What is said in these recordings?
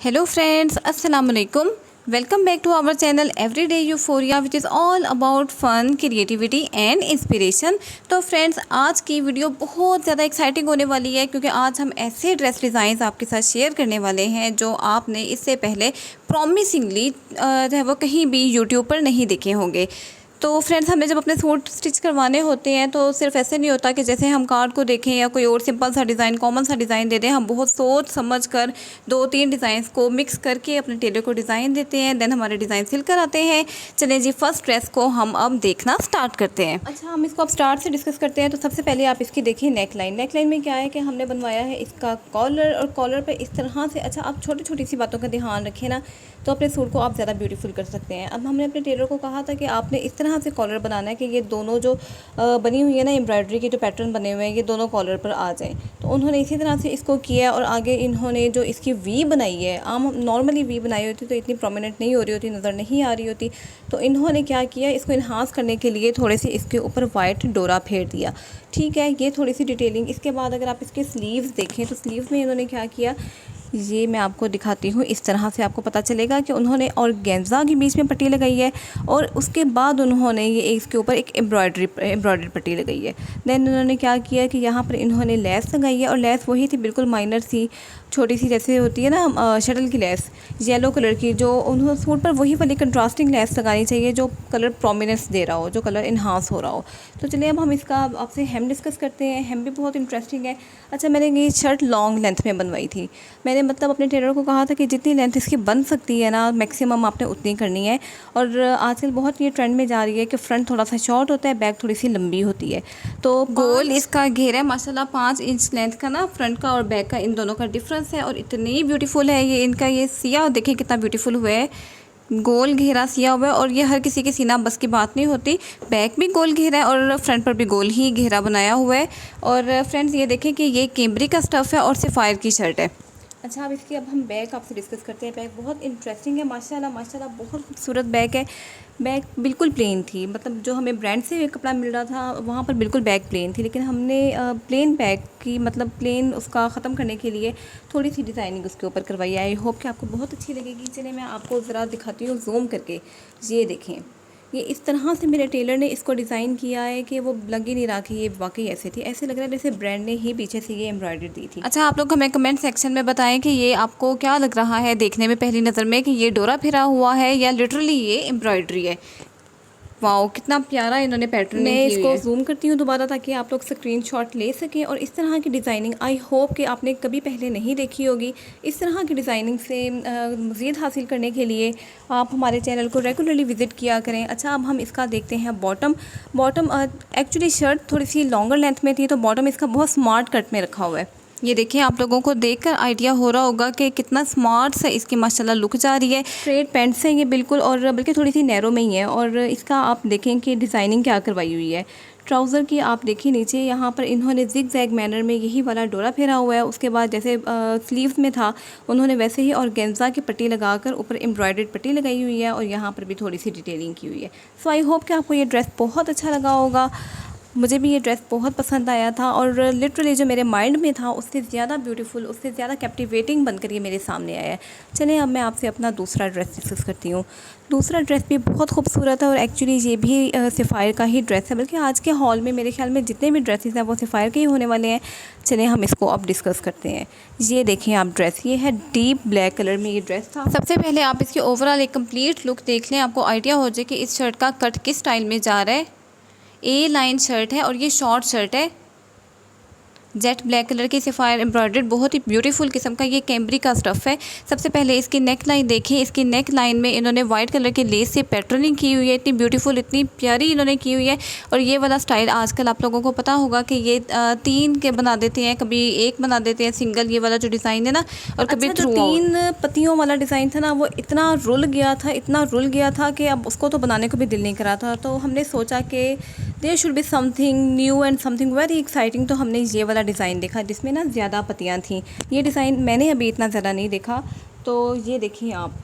Hello friends, अस्सलाम वालेकुम। Welcome back to our channel everyday euphoria which is all about fun, creativity and inspiration. तो friends, आज की video बहुत ज़्यादा एक्साइटिंग होने वाली है क्योंकि आज हम ऐसे ड्रेस डिज़ाइंस आपके साथ शेयर करने वाले हैं जो आपने इससे पहले प्रॉमिसिंगली जो है वो कहीं भी यूट्यूब पर नहीं देखे होंगे। तो फ्रेंड्स, हमें जब अपने सूट स्टिच करवाने होते हैं तो सिर्फ ऐसे नहीं होता कि जैसे हम कार्ड को देखें या कोई और सिंपल सा डिज़ाइन, कॉमन सा डिज़ाइन दे दें। हम बहुत सोच समझ कर 2-3 डिज़ाइंस को मिक्स करके अपने टेलर को डिज़ाइन देते हैं, देन हमारे डिज़ाइन सिल कर आते हैं। चलें जी, फर्स्ट ड्रेस को हम अब देखना स्टार्ट करते हैं। अच्छा, हम इसको अब स्टार्ट से डिस्कस करते हैं। तो सबसे पहले आप इसकी देखिए नेक लाइन। नेक लाइन में क्या है कि हमने बनवाया है इसका कॉलर, और कॉलर पर इस तरह से, अच्छा आप छोटी छोटी सी बातों का ध्यान रखें ना, तो अपने सूट को आप ज़्यादा ब्यूटीफुल कर सकते हैं। अब हमने अपने टेलर को कहा था कि आपने इस तरह से कॉलर बनाना है कि ये दोनों जो बनी हुई है ना एम्ब्रॉयडरी के जो पैटर्न बने हुए हैं, ये दोनों कॉलर पर आ जाएं। तो उन्होंने इसी तरह से इसको किया, और आगे इन्होंने जो इसकी वी बनाई है, आम नॉर्मली वी बनाई होती तो इतनी प्रोमिनेंट नहीं हो रही होती, नज़र नहीं आ रही होती। तो इन्होंने क्या किया, इसको इन्हांस करने के लिए थोड़े से इसके ऊपर वाइट डोरा फेर दिया। ठीक है, ये थोड़ी सी डिटेलिंग। इसके बाद अगर आप इसके स्लीव्स देखें तो स्लीव्स में इन्होंने क्या किया, ये मैं आपको दिखाती हूँ। इस तरह से आपको पता चलेगा कि उन्होंने ऑर्गेन्जा के बीच में पट्टी लगाई है, और उसके बाद उन्होंने ये इसके ऊपर एक एम्ब्रॉयडरी पट्टी लगाई है। देन उन्होंने क्या किया कि यहाँ पर इन्होंने लेस लगाई है, और लेस वही थी बिल्कुल माइनर सी, छोटी सी, जैसे होती है ना शटल की लेस, येलो कलर की, जो उन्होंने सूट पर वही वाली कंट्रास्टिंग लेस लगानी चाहिए जो कलर प्रोमिनेंस दे रहा हो, जो कलर इन्हांस हो रहा हो। तो चलिए अब हम इसका आपसे हेम डिस्कस करते हैं। हेम भी बहुत इंटरेस्टिंग है। अच्छा, मैंने ये शर्ट लॉन्ग लेंथ में बनवाई थी। मैंने मतलब अपने टेलर को कहा था कि जितनी लेंथ इसकी बन सकती है ना, मैक्सिमम आपने उतनी करनी है। और आजकल बहुत ये ट्रेंड में जा रही है कि फ्रंट थोड़ा सा शॉर्ट होता है, बैक थोड़ी सी लंबी होती है। तो गोल इसका घेरा माशाल्लाह 5 इंच लेंथ का ना, फ्रंट का और बैक का इन दोनों का डिफरेंस है, और इतनी ब्यूटीफुल है ये। इनका ये सिया देखिए कितना ब्यूटीफुल हुआ है, गोल घेरा सिया हुआ है। और ये हर किसी के सीना बस की बात नहीं होती। बैक भी गोल घेरा है और फ्रंट पर भी गोल ही घेरा बनाया हुआ है। और फ्रेंड्स, ये देखें कि ये कैमरी का स्टफ़ है और सफ़ायर की शर्ट है। अच्छा, अब हम बैग आपसे डिस्कस करते हैं। बैग बहुत इंटरेस्टिंग है, माशाल्लाह माशाल्लाह, बहुत खूबसूरत बैग है। बैग बिल्कुल प्लेन थी, मतलब जो हमें ब्रांड से कपड़ा मिल रहा था वहाँ पर बिल्कुल बैग प्लेन थी, लेकिन हमने प्लेन बैग की, मतलब प्लेन उसका ख़त्म करने के लिए थोड़ी सी डिज़ाइनिंग उसके ऊपर करवाई है। आई होप कि आपको बहुत अच्छी लगेगी। चलिए मैं आपको ज़रा दिखाती हूँ जूम करके। ये देखें, ये इस तरह से मेरे टेलर ने इसको डिज़ाइन किया है कि वो लग ही नहीं रहा कि ये वाकई ऐसे थी। ऐसे लग रहा है जैसे ब्रांड ने ही पीछे से ये एम्ब्रॉयडरी दी थी। अच्छा, आप लोग हमें कमेंट सेक्शन में बताएं कि ये आपको क्या लग रहा है देखने में पहली नज़र में, कि ये डोरा फिरा हुआ है या लिटरली ये एम्ब्रॉयडरी है। वाओ, कितना प्यारा इन्होंने पैटर्न की हुई है। मैं इसको जूम करती हूँ दोबारा ताकि आप लोग स्क्रीनशॉट ले सकें। और इस तरह की डिज़ाइनिंग आई होप कि आपने कभी पहले नहीं देखी होगी। इस तरह की डिज़ाइनिंग से मज़ीद हासिल करने के लिए आप हमारे चैनल को रेगुलरली विज़िट किया करें। अच्छा, अब हम इसका देखते हैं बॉटम। बॉटम एक्चुअली शर्ट थोड़ी सी लॉन्गर लेंथ में थी, तो बॉटम इसका बहुत स्मार्ट कट में रखा हुआ है। ये देखिए, आप लोगों को देखकर आइडिया हो रहा होगा कि कितना स्मार्ट से इसकी माशाल्लाह लुक जा रही है। स्ट्रेट पैंट से ये बिल्कुल, और बल्कि थोड़ी सी नैरो में ही है। और इसका आप देखें कि डिज़ाइनिंग क्या करवाई हुई है। ट्राउज़र की आप देखिए नीचे, यहाँ पर इन्होंने जिग जैग मैनर में यही वाला डोरा फेरा हुआ है। उसके बाद जैसे स्लीव्स में था उन्होंने वैसे ही ऑर्गेन्जा की पट्टी लगाकर ऊपर एम्ब्रॉयडर्ड पट्टी लगाई हुई है, और यहाँ पर भी थोड़ी सी डिटेलिंग की हुई है। सो आई होप कि आपको ये ड्रेस बहुत अच्छा लगा होगा। मुझे भी ये ड्रेस बहुत पसंद आया था, और लिटरली जो मेरे माइंड में था उससे ज़्यादा ब्यूटीफुल, उससे ज़्यादा कैप्टिवेटिंग बनकर ये मेरे सामने आया है। चलिए अब मैं आपसे अपना दूसरा ड्रेस डिस्कस करती हूँ। दूसरा ड्रेस भी बहुत खूबसूरत है, और एक्चुअली ये भी सफ़ायर का ही ड्रेस है। बल्कि आज के हॉल में मेरे ख्याल में जितने भी ड्रेसेस हैं वो सफ़ायर के ही होने वाले हैं। चलिए हम इसको अब डिस्कस करते हैं। ये देखें आप ड्रेस, ये है डीप ब्लैक कलर में ये ड्रेस था। सबसे पहले आप इसकी ओवरऑल एक कंप्लीट लुक देख लें, आपको आइडिया हो जाए कि इस शर्ट का कट किस स्टाइल में जा रहा है। ए लाइन शर्ट है और ये शॉर्ट शर्ट है, जेट ब्लैक कलर की सफ़ायर एम्ब्रॉयडर्ड, बहुत ही ब्यूटीफुल किस्म का ये कैमरी का स्टफ़ है। सबसे पहले इसकी नेक लाइन देखें। इसकी नेक लाइन में इन्होंने वाइट कलर के लेस से पैटर्निंग की हुई है, इतनी ब्यूटीफुल, इतनी प्यारी इन्होंने की हुई है। और ये वाला स्टाइल आजकल आप लोगों को पता होगा कि ये 3 के बना देते हैं, कभी 1 बना देते हैं सिंगल, ये वाला जो डिज़ाइन है ना, और कभी जो 3 पत्तियों वाला डिज़ाइन था ना, वो इतना रुल गया था, इतना रुल गया था कि अब उसको तो बनाने को भी दिल नहीं करा था। तो हमने सोचा कि there should be something new and something very exciting. तो हमने ये वाला डिज़ाइन देखा जिसमें ना ज़्यादा पत्तियाँ थीं। ये डिज़ाइन मैंने अभी इतना ज़्यादा नहीं देखा। तो ये देखिए आप,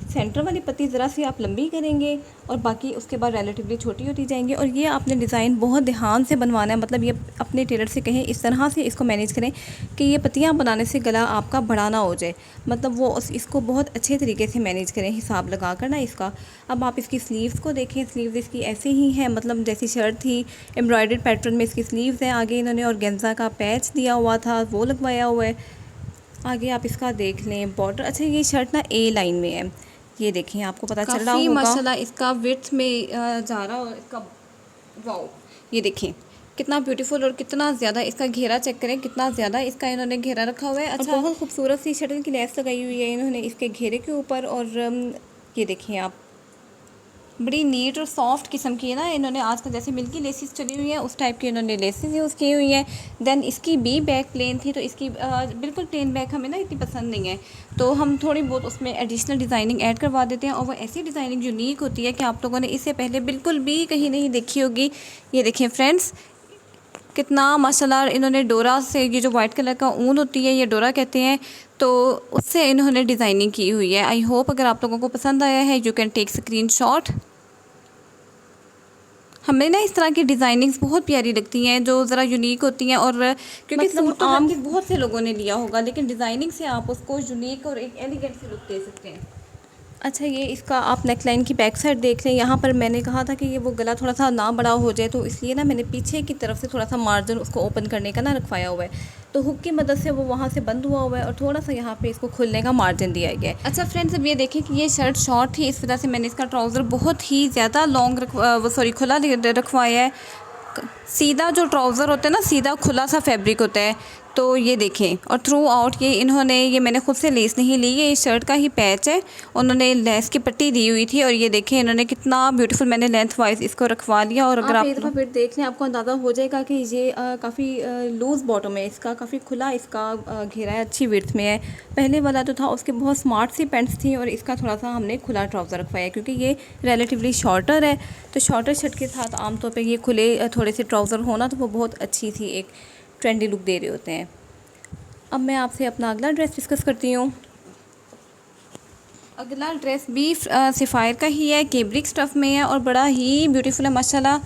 सेंटर वाली पत्ती ज़रा सी आप लंबी करेंगे और बाकी उसके बाद रिलेटिवली छोटी होती जाएंगी। और ये आपने डिज़ाइन बहुत ध्यान से बनवाना है, मतलब ये अपने टेलर से कहें इस तरह से इसको मैनेज करें कि ये पत्तियाँ बनाने से गला आपका बड़ा ना हो जाए, मतलब वो इसको बहुत अच्छे तरीके से मैनेज करें हिसाब लगा कर ना इसका। अब आप इसकी स्लीव्स को देखें, स्लीव्स इसकी ऐसे ही हैं, मतलब जैसी शर्ट थी एम्ब्रॉयडर्ड पैटर्न में इसकी स्लीव्स हैं। आगे इन्होंने ऑर्गेन्जा का पैच दिया हुआ था, वो लगवाया हुआ है। आगे आप इसका देख लें बॉर्डर। अच्छा ये शर्ट ना ए लाइन में है, ये देखें आपको पता चल रहा होगा माशाल्लाह इसका विड्थ में जा रहा और इसका वाओ ये देखें कितना ब्यूटीफुल और कितना ज़्यादा इसका घेरा चेक करें, कितना ज़्यादा इसका इन्होंने घेरा रखा हुआ है। अच्छा बहुत खूबसूरत सी शटल की लेस लगाई हुई है इन्होंने इसके घेरे के ऊपर। और ये देखें आप बड़ी नीट और सॉफ्ट किस्म की है ना, इन्होंने आजकल जैसे मिल्की लेसिस चली हुई है उस टाइप की इन्होंने लेसिस यूज़ की हुई हैं। देन इसकी भी बैक प्लेन थी, तो इसकी बिल्कुल प्लेन बैक हमें ना इतनी पसंद नहीं है, तो हम थोड़ी बहुत उसमें एडिशनल डिज़ाइनिंग ऐड करवा देते हैं। और वो ऐसी डिज़ाइनिंग यूनिक होती है कि आप लोगों ने इससे पहले बिल्कुल भी कहीं नहीं देखी होगी। ये देखें फ्रेंड्स कितना माशाल्लाह इन्होंने डोरा से, ये जो वाइट कलर का ऊन होती है ये डोरा कहते हैं, तो उससे इन्होंने डिज़ाइनिंग की हुई है। आई होप अगर आप लोगों को पसंद आया है यू कैन टेक स्क्रीनशॉट। हमें ना इस तरह की डिज़ाइनिंग्स बहुत प्यारी लगती हैं जो ज़रा यूनिक होती हैं, और क्योंकि सूट तो आम बहुत से लोगों ने लिया होगा, लेकिन डिज़ाइनिंग से आप उसको यूनिक और एक एलिगेंट से लुक दे सकते हैं। अच्छा ये इसका आप नेक लाइन की बैक साइड देख लें, यहाँ पर मैंने कहा था कि ये वो गला थोड़ा सा ना बड़ा हो जाए, तो इसलिए ना मैंने पीछे की तरफ से थोड़ा सा मार्जिन उसको ओपन करने का ना रखवाया हुआ है, तो हुक की मदद से वो वहाँ से बंद हुआ हुआ है और थोड़ा सा यहाँ पे इसको खुलने का मार्जिन दिया गया है। अच्छा फ्रेंड्स अब ये देखें कि ये शर्ट शॉर्ट थी, इस वजह से मैंने इसका ट्राउज़र बहुत ही ज़्यादा लॉन्ग खुला रखवाया है। सीधा जो ट्राउज़र होता है ना, सीधा खुला सा फैब्रिक होता है, तो ये देखें। और थ्रू आउट ये मैंने खुद से लेस नहीं ली, ये शर्ट का ही पैच है, उन्होंने लेस की पट्टी दी हुई थी। और ये देखें इन्होंने कितना ब्यूटीफुल मैंने लेंथ वाइज इसको रखवा लिया। और अगर आप एक दफ़ा फिर देख लें आपको अंदाज़ा हो जाएगा कि ये काफ़ी लूज़ बॉटम है इसका, काफ़ी खुला इसका घेरा है, अच्छी विड्थ में है। पहले वाला जो था उसके बहुत स्मार्ट सी पेंट्स थी और इसका थोड़ा सा हमने खुला ट्राउज़र रखवाया क्योंकि ये रिलेटिवली शॉर्टर है, तो शॉर्टर शर्ट के साथ आमतौर पर ये खुले थोड़े से ट्राउज़र होना तो वो बहुत अच्छी सी एक ट्रेंडी लुक दे रहे होते हैं। अब मैं आपसे अपना अगला ड्रेस डिस्कस करती हूँ। अगला ड्रेस भी सिफायर का ही है, कैब्रिक स्टफ़ में है और बड़ा ही ब्यूटीफुल है माशाल्लाह।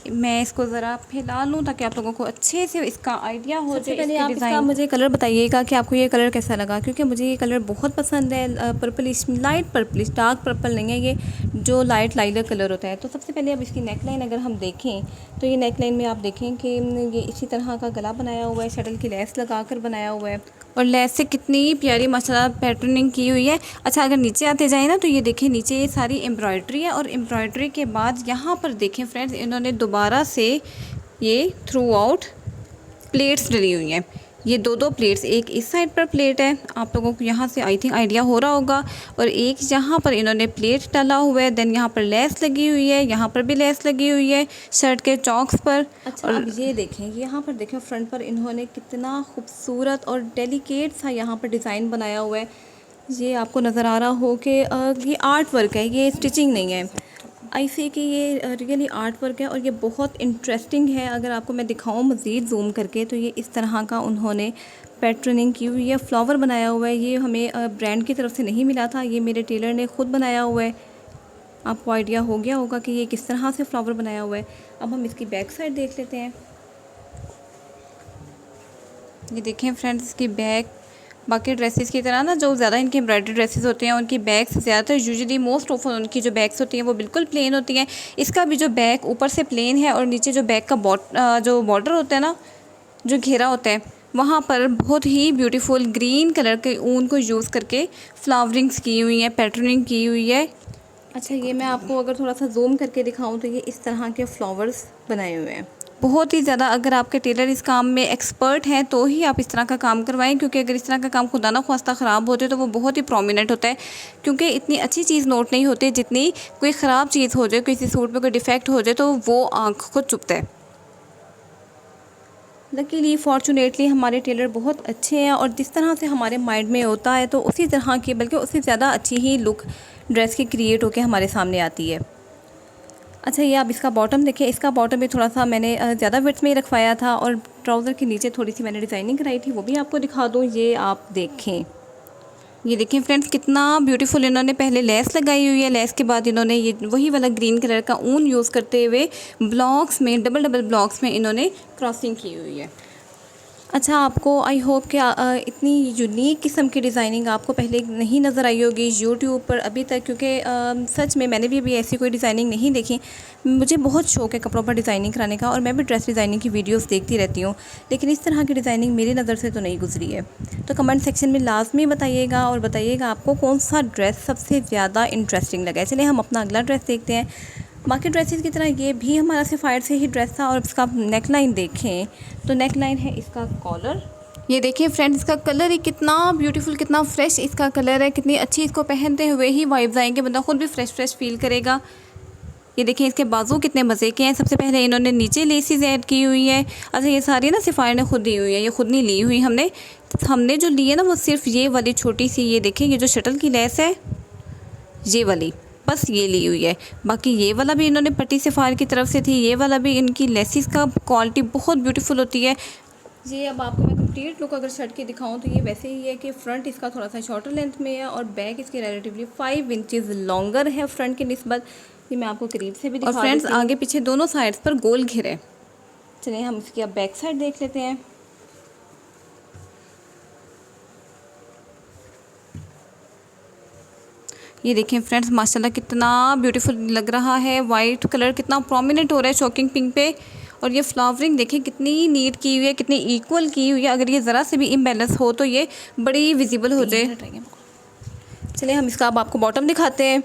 मैं इसको ज़रा फैला लूँ ताकि आप लोगों को अच्छे से इसका आइडिया हो जाए। पहले आप इसका मुझे कलर बताइएगा कि आपको ये कलर कैसा लगा, क्योंकि मुझे ये कलर बहुत पसंद है। Purplish, light purplish, dark purple नहीं है, ये जो लाइट लाइलर कलर होता है। तो सबसे पहले अब इसकी नेक लाइन अगर हम देखें तो ये नेक लाइन में आप देखें कि ये इसी तरह का गला बनाया हुआ है, शटल की लेस लगा कर बनाया हुआ है और लेस से कितनी प्यारी माशाल्लाह पैटर्निंग की हुई है। अच्छा अगर नीचे आते जाए ना तो ये देखें नीचे ये सारी एम्ब्रॉयडरी है और एम्ब्रॉयडरी के बाद यहाँ पर देखें फ्रेंड्स इन्होंने दोबारा से ये थ्रू आउट प्लेट्स डली हुई हैं। ये दो प्लेट्स, एक इस साइड पर प्लेट है, आप लोगों को यहाँ से आई थिंक आइडिया हो रहा होगा, और एक यहाँ पर इन्होंने प्लेट डाला हुआ है। देन यहाँ पर लेस लगी हुई है, यहाँ पर भी लेस लगी हुई है शर्ट के चौक्स पर। अच्छा और अब ये देखें, यहाँ पर देखें फ्रंट पर इन्होंने कितना खूबसूरत और डेलिकेट सा यहाँ पर डिज़ाइन बनाया हुआ है। ये आपको नज़र आ रहा हो कि ये आर्ट वर्क है, ये स्टिचिंग नहीं है। आई सी कि ये रियली आर्ट वर्क है और ये बहुत इंटरेस्टिंग है। अगर आपको मैं दिखाऊं मज़ीद जूम करके तो ये इस तरह का उन्होंने पैटर्निंग की हुई है, फ्लावर बनाया हुआ है। ये हमें ब्रांड की तरफ से नहीं मिला था, ये मेरे टेलर ने ख़ुद बनाया हुआ है। आपको आइडिया हो गया होगा कि ये किस तरह से फ्लावर बनाया हुआ है। अब हम इसकी बैक साइड देख लेते हैं। ये देखें फ्रेंड्स इसकी बैक बाकी ड्रेसेस की तरह ना जो ज़्यादा इनके एम्ब्रॉयडरी ड्रेसेस होते हैं उनकी बैक्स ज़्यादातर यूजुअली मोस्ट ऑफ उनकी जो बैक्स होती हैं वो बिल्कुल प्लेन होती हैं। इसका भी जो बैक ऊपर से प्लेन है और नीचे जो बैक का जो बॉर्डर होता है ना, जो घेरा होता है, वहाँ पर बहुत ही ब्यूटीफुल ग्रीन कलर के ऊन को यूज़ करके फ्लावरिंग्स की हुई है, पैटर्निंग की हुई है। अच्छा ये मैं आपको अगर थोड़ा सा जूम करके दिखाऊँ तो ये इस तरह के फ्लावर्स बनाए हुए हैं। बहुत ही ज़्यादा अगर आपके टेलर इस काम में एक्सपर्ट हैं तो ही आप इस तरह का काम करवाएं, क्योंकि अगर इस तरह का काम खुदा ना ख्वास्ता ख़राब होते तो वो बहुत ही प्रोमिनेंट होता है, क्योंकि इतनी अच्छी चीज़ नोट नहीं होती जितनी कोई ख़राब चीज़ हो जाए, किसी सूट पे कोई डिफेक्ट हो जाए तो वो आँख को चुभता है। लकीली फॉर्चुनेटली हमारे टेलर बहुत अच्छे हैं और जिस तरह से हमारे माइंड में होता है तो उसी तरह की बल्कि उससे ज़्यादा अच्छी ही लुक ड्रेस की क्रिएट होकर हमारे सामने आती है। अच्छा ये आप इसका बॉटम देखिए, इसका बॉटम भी थोड़ा सा मैंने ज़्यादा विड्थ में ही रखवाया था और ट्राउज़र के नीचे थोड़ी सी मैंने डिज़ाइनिंग कराई थी, वो भी आपको दिखा दूँ। ये आप देखें, ये देखिए फ्रेंड्स कितना ब्यूटीफुल इन्होंने पहले लेस लगाई हुई है। लेस के बाद इन्होंने ये वही वाला ग्रीन कलर का ऊन यूज़ करते हुए ब्लॉक्स में डबल ब्लॉक्स में इन्होंने क्रॉसिंग की हुई है। अच्छा, आपको आई होप कि इतनी यूनिक किस्म की डिज़ाइनिंग आपको पहले नहीं नज़र आई होगी यूट्यूब पर अभी तक, क्योंकि सच में मैंने भी अभी ऐसी कोई डिज़ाइनिंग नहीं देखी। मुझे बहुत शौक़ है कपड़ों पर डिज़ाइनिंग कराने का और मैं भी ड्रेस डिज़ाइनिंग की वीडियोस देखती रहती हूँ, लेकिन इस तरह की डिज़ाइनिंग मेरी नज़र से तो नहीं गुजरी है। तो कमेंट सेक्शन में लाजमी बताइएगा और बताइएगा आपको कौन सा ड्रेस सबसे ज़्यादा इंटरेस्टिंग लगा है। चलिए हम अपना अगला ड्रेस देखते हैं। बाकी ड्रेसेस की तरह ये भी हमारा सफ़ायर से ही ड्रेस था और इसका आप नेक लाइन देखें तो नेक लाइन है इसका कॉलर। ये देखिए फ्रेंड्स, इसका कलर ही कितना ब्यूटीफुल, कितना फ्रेश इसका कलर है, कितनी अच्छी इसको पहनते हुए ही वाइब्स आएंगे, बंदा खुद भी फ्रेश फील करेगा। ये देखिए इसके बाजू कितने मज़े के हैं। सबसे पहले इन्होंने नीचे लेसिस ऐड की हुई है। अच्छा, ये सारी ना सफ़ायर ने खुद दी हुई है, ये खुद नहीं ली हुई हमने जो ली है ना वो सिर्फ ये वाली छोटी सी, ये देखिए ये जो शटल की लेस है ये वाली, बस ये ली हुई है। बाकी ये वाला भी इन्होंने पट्टी सफ़ायर की तरफ से थी। ये वाला भी इनकी लेसिस का क्वालिटी बहुत ब्यूटीफुल होती है। ये अब आपको मैं कंप्लीट लुक अगर शर्ट की दिखाऊं तो ये वैसे ही है कि फ्रंट इसका थोड़ा सा शॉर्टर लेंथ में है और बैक इसकी रिलेटिवली 5 इंचेस लॉन्गर है फ्रंट की निस्बत। ये मैं आपको करीब से भी दिखा, और फ्रेंड्स आगे पीछे दोनों साइड्स पर गोल घेर है। चलिए हम इसकी अब बैक साइड देख लेते हैं। ये देखें फ्रेंड्स, माशाल्लाह कितना ब्यूटीफुल लग रहा है। वाइट कलर कितना प्रोमिनेंट हो रहा है शॉकिंग पिंक पे, और ये फ्लावरिंग देखें कितनी नीट की हुई है, कितनी इक्वल की हुई है। अगर ये ज़रा से भी इम्बैलेंस हो तो ये बड़ी विजिबल हो जाए। चलिए हम इसका अब आपको बॉटम दिखाते हैं।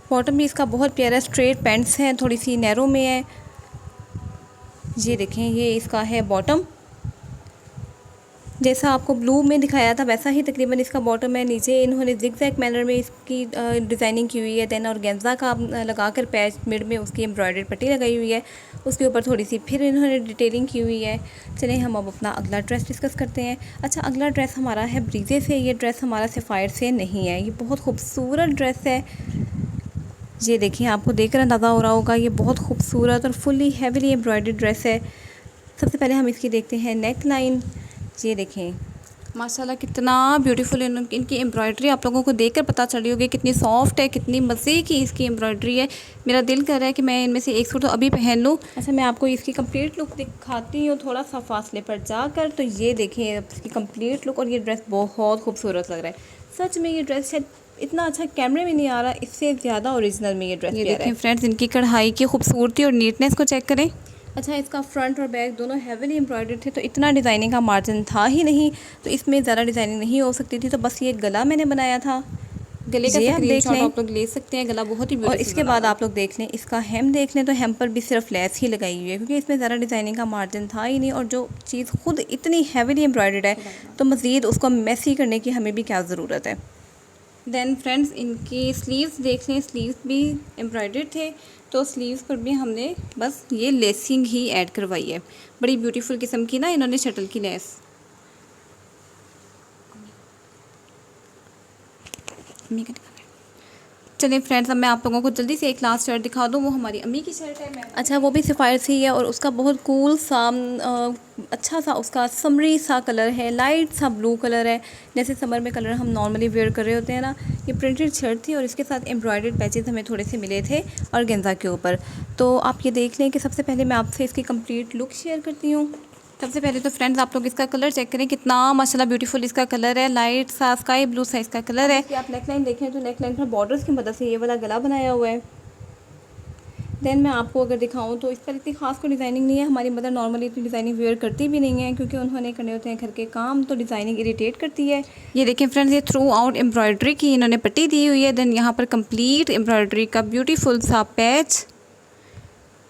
बॉटम भी इसका बहुत प्यारा स्ट्रेट पैंट्स हैं, थोड़ी सी नैरो में है। ये देखें ये इसका है बॉटम, जैसा आपको ब्लू में दिखाया था वैसा ही तकरीबन इसका बॉटम है। नीचे इन्होंने जिगजैग मैनर में इसकी डिज़ाइनिंग की हुई है। देन ऑर्गेन्जा का लगाकर पैच मिड में उसकी एम्ब्रॉयडर्ड पट्टी लगाई हुई है, उसके ऊपर थोड़ी सी फिर इन्होंने डिटेलिंग की हुई है। चलिए हम अब अपना अगला ड्रेस डिस्कस करते हैं। अच्छा, अगला ड्रेस हमारा है ब्रीजे से। ये ड्रेस हमारा सफ़ायर से नहीं है, ये बहुत खूबसूरत ड्रेस है। ये देखिए आपको देखकर अंदाज़ा हो रहा होगा, ये बहुत खूबसूरत और फुली हैवीली एम्ब्रॉयडर्ड ड्रेस है। सबसे पहले हम इसकी देखते हैं नेक लाइन। ये देखें माशाल्लाह कितना ब्यूटीफुल इनकी एम्ब्रॉयडरी आप लोगों को देखकर पता चली होगी कितनी सॉफ्ट है, कितनी मज़े की इसकी एम्ब्रॉयडरी है। मेरा दिल कर रहा है कि मैं इनमें से एक सूट तो अभी पहन लूँ। अच्छा, मैं आपको इसकी कंप्लीट लुक दिखाती हूँ थोड़ा सा फासले पर जाकर। तो ये देखें इसकी कंप्लीट लुक, और ये ड्रेस बहुत खूबसूरत लग रहा है। सच में ये ड्रेस शायद इतना अच्छा कैमरे में नहीं आ रहा, इससे ज़्यादा ओरिजिनल में ये ड्रेस है। देखें फ्रेंड्स, इनकी कढ़ाई की खूबसूरती और नीटनेस को चेक करें। अच्छा, इसका फ्रंट और बैक दोनों हैवीली एम्ब्रॉयडर्ड थे, तो इतना डिज़ाइनिंग का मार्जिन था ही नहीं, तो इसमें ज़्यादा डिज़ाइनिंग नहीं हो सकती थी। तो बस ये गला मैंने बनाया था, गले का स्क्रीनशॉट आप लोग ले सकते हैं। गला बहुत ही ब्यूटीफुल। और इसके बाद आप लोग देख लें, इसका हेम देख लें तो हेम पर भी सिर्फ लेस ही लगाई हुई है, क्योंकि इसमें ज़्यादा डिज़ाइनिंग का मार्जिन था ही नहीं। और जो चीज़ खुद इतनी हैवीली एम्ब्रॉयडर्ड है तो मज़ीद उसको मैसी करने की हमें भी क्या ज़रूरत है। देन फ्रेंड्स, इनकी स्लीव्स देख लें, स्लीव्स भी एम्ब्रॉयडर्ड थे, तो स्लीव्स पर भी हमने बस ये लेसिंग ही ऐड करवाई है। बड़ी ब्यूटीफुल किस्म की ना इन्होंने शटल की लेस। चलिए फ्रेंड्स, अब मैं आप लोगों को जल्दी से एक लास्ट शर्ट दिखा दूँ। वो हमारी अम्मी की शर्ट है। अच्छा, वो भी सफ़ायर से ही है और उसका बहुत कूल सा अच्छा सा उसका समरी सा कलर है, लाइट सा ब्लू कलर है, जैसे समर में कलर हम नॉर्मली वेयर कर रहे होते हैं ना। ये प्रिंटेड शर्ट थी और इसके साथ एम्ब्रॉयडर्ड पैचेस हमें थोड़े से मिले थे ऑर्गेन्जा के ऊपर। तो आप ये देख लें कि सबसे पहले मैं आपसे इसकी कंप्लीट लुक शेयर करती हूँ। सबसे पहले तो फ्रेंड्स आप लोग इसका कलर चेक करें, कितना माशाल्लाह ब्यूटीफुल इसका कलर है। लाइट सा स्काई ब्लू सा इसका कलर है। आप नेक लाइन देखें तो नेक लाइन पर बॉर्डर्स की मदद से ये वाला गला बनाया हुआ है। देन मैं आपको अगर दिखाऊं तो इस पर इतनी खास कोई डिज़ाइनिंग नहीं है। हमारी मदर नॉर्मली इतनी डिज़ाइनिंग वेयर करती भी नहीं है, क्योंकि उन्होंने करने होते हैं घर के काम, तो डिज़ाइनिंग इरिटेट करती है। ये देखें फ्रेंड्स, ये थ्रू आउट एम्ब्रॉयडरी की इन्होंने पट्टी दी हुई है। देन यहाँ पर कंप्लीट एम्ब्रॉयडरी का ब्यूटीफुल सा पैच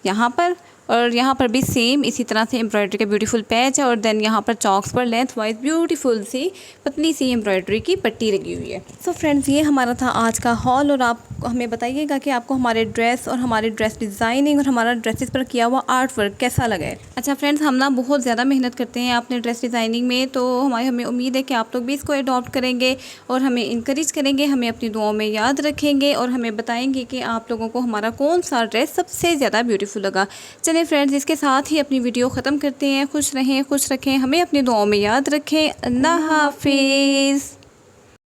यहाँ पर, और यहाँ पर भी सेम इसी तरह से एम्ब्रॉयडरी का ब्यूटीफुल पैच है। और देन यहाँ पर चॉक्स पर लेंथ वाइज ब्यूटीफुल सी पतली सी एम्ब्रॉयडरी की पट्टी लगी हुई है। सो फ्रेंड्स, ये हमारा था आज का हॉल, और आप हमें बताइएगा कि आपको हमारे ड्रेस और हमारे ड्रेस डिज़ाइनिंग और हमारा ड्रेसेस पर किया हुआ आर्ट वर्क कैसा लगा है। अच्छा फ्रेंड्स, हम ना बहुत ज़्यादा मेहनत करते हैं अपने ड्रेस डिज़ाइनिंग में, तो हमें उम्मीद है कि आप लोग भी इसको अडॉप्ट करेंगे और हमें इंकरेज करेंगे, हमें अपनी दुआओं में याद रखेंगे और हमें बताएंगे कि आप लोगों को हमारा कौन सा ड्रेस सबसे ज़्यादा ब्यूटीफुल लगा। चलिए फ्रेंड्स, इसके साथ ही अपनी वीडियो ख़त्म करते हैं। खुश रहें, खुश रखें, हमें अपनी दुआओं में याद रखें। अल्लाह हाफिज़।